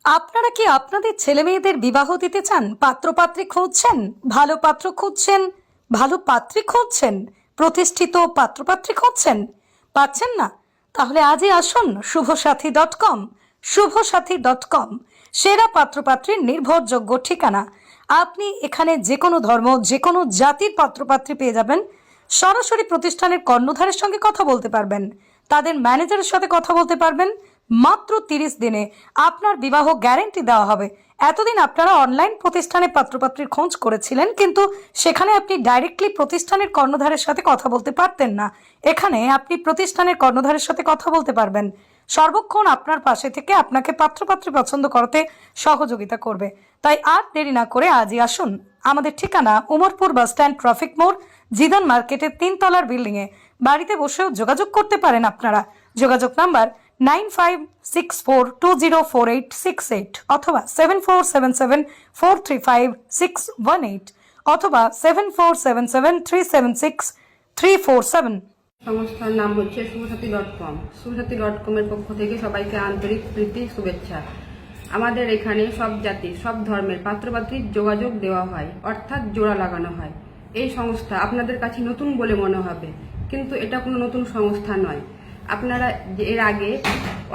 আপনারা কি আপনাদের ছেলেমেয়েদের বিবাহ দিতে চান? পাত্রপাত্রী খুঁজছেন, ভালো পাত্র খুঁজছেন, ভালো পাত্রী খুঁজছেন, প্রতিষ্ঠিত পাত্রপাত্রী খুঁজছেন, পাচ্ছেন না? তাহলে আজই আসুন শুভসাথী.com। শুভসাথী.com সেরা পাত্রপাত্রীর নির্ভরযোগ্য ঠিকানা। আপনি এখানে যে কোনো ধর্ম, যে কোনো জাতির পাত্রপাত্রী পেয়ে যাবেন। সরাসরি প্রতিষ্ঠানের কর্ণধারের সঙ্গে কথা বলতে পারবেন, তাদের ম্যানেজারের সাথে কথা বলতে পারবেন। মাত্র 30 দিনে আপনার বিবাহ গ্যারেন্টি দেওয়া হবে। এতদিন আপনারা অনলাইন প্রতিষ্ঠানে পাত্রপাত্রীর খোঁজ করেছিলেন, কিন্তু সেখানে আপনি ডাইরেক্টলি প্রতিষ্ঠানের কর্ণধারের সাথে কথা বলতে পারতেন না। এখানে আপনি প্রতিষ্ঠানের কর্ণধারের সাথে কথা বলতে পারবেন। সর্বক্ষণ আপনার পাশে থেকে আপনাকে পাত্রপাত্রী পছন্দ করতে সহযোগিতা করবে। তাই আর দেরি না করে আজই আসুন। আমাদের ঠিকানা উমরপুর বাস স্ট্যান্ড, ট্রাফিক মোড়, জিদান মার্কেটের 3 তলার বিল্ডিংয়ে। বাড়িতে বসেও যোগাযোগ করতে পারেন আপনারা। যোগাযোগ নাম্বার 9564204868 অথবা 7477435618 অথবা 7477376347। সংস্থার নাম হচ্ছে শুভসাথী.com। শুভসাথী.com এর পক্ষ থেকে সবাইকে আন্তরিক প্রীতি শুভেচ্ছা। আমাদের এখানে সব জাতি, সব ধর্মের পাত্রপাত্রীর যোগাযোগ দেওয়া হয়, অর্থাৎ জোড়া লাগানো হয়। এই সংস্থা আপনাদের কাছে নতুন বলে মনে হবে, কিন্তু এটা কোনো নতুন সংস্থা নয়। আপনারা এর আগে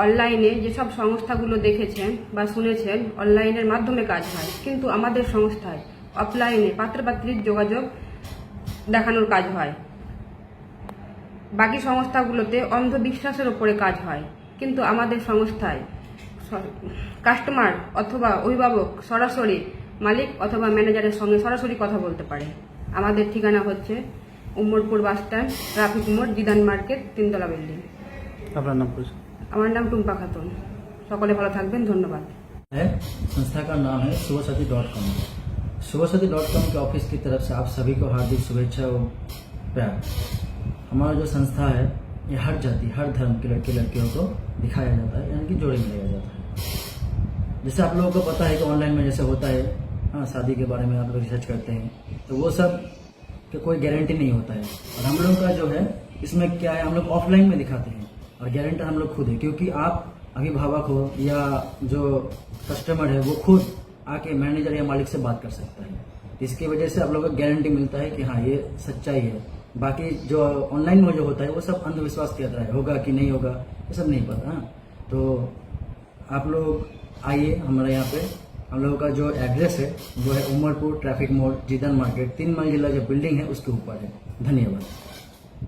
অনলাইনে যেসব সংস্থাগুলো দেখেছেন বা শুনেছেন, অনলাইনের মাধ্যমে কাজ হয়, কিন্তু আমাদের সংস্থায় অফলাইনে পাত্রপাত্রীর যোগাযোগ দেখানোর কাজ হয়। বাকি সংস্থাগুলোতে অন্ধবিশ্বাসের উপরে কাজ হয়, কিন্তু আমাদের সংস্থায় কাস্টমার অথবা অভিভাবক সরাসরি মালিক অথবা ম্যানেজারের সঙ্গে সরাসরি কথা বলতে পারে। আমাদের ঠিকানা হচ্ছে উমরপুর বাস স্ট্যান্ড, ট্রাফিক মোড়, জিদান মার্কেট, 3 তলা বিল্ডিং। अपना नाम कुछ আমার নাম টুম্পা খাতুন। সকলে ভালো থাকবেন, ধন্যবাদ। है। संस्था का नाम है शुभसाथी.com। शुभसाथी.com के ऑफिस की तरफ से आप सभी को हार्दिक शुभेच्छा और प्यार। हमारा जो संस्था है ये हर जाति, हर धर्म के लड़के लड़कियों को दिखाया जाता है, यानी कि जोड़े मिलाया जाता है। जैसे आप लोगों को पता है कि ऑनलाइन में जैसे होता है, हाँ, शादी के बारे में आप लोग रिसर्च करते हैं, तो वो सब के कोई गारंटी नहीं होता है। और हम लोग का जो है इसमें क्या है, हम लोग ऑफलाइन में दिखाते हैं और गारंटर हम लोग खुद है, क्योंकि आप अभिभावक हो या जो कस्टमर है वो खुद आके मैनेजर या मालिक से बात कर सकता है। इसकी वजह से आप लोगों को गारंटी मिलता है कि हाँ ये सच्चाई है। बाकी जो ऑनलाइन में जो होता है वो सब अंधविश्वास के तरह है, होगा कि नहीं होगा ये सब नहीं पता। हाँ, तो आप लोग आइए हमारे यहाँ पे। हम लोगों का जो एड्रेस है वो है उमरपुर ट्रैफिक मोड़, जिदन मार्केट, 3 मंजिला जो बिल्डिंग है उसके ऊपर है। धन्यवाद।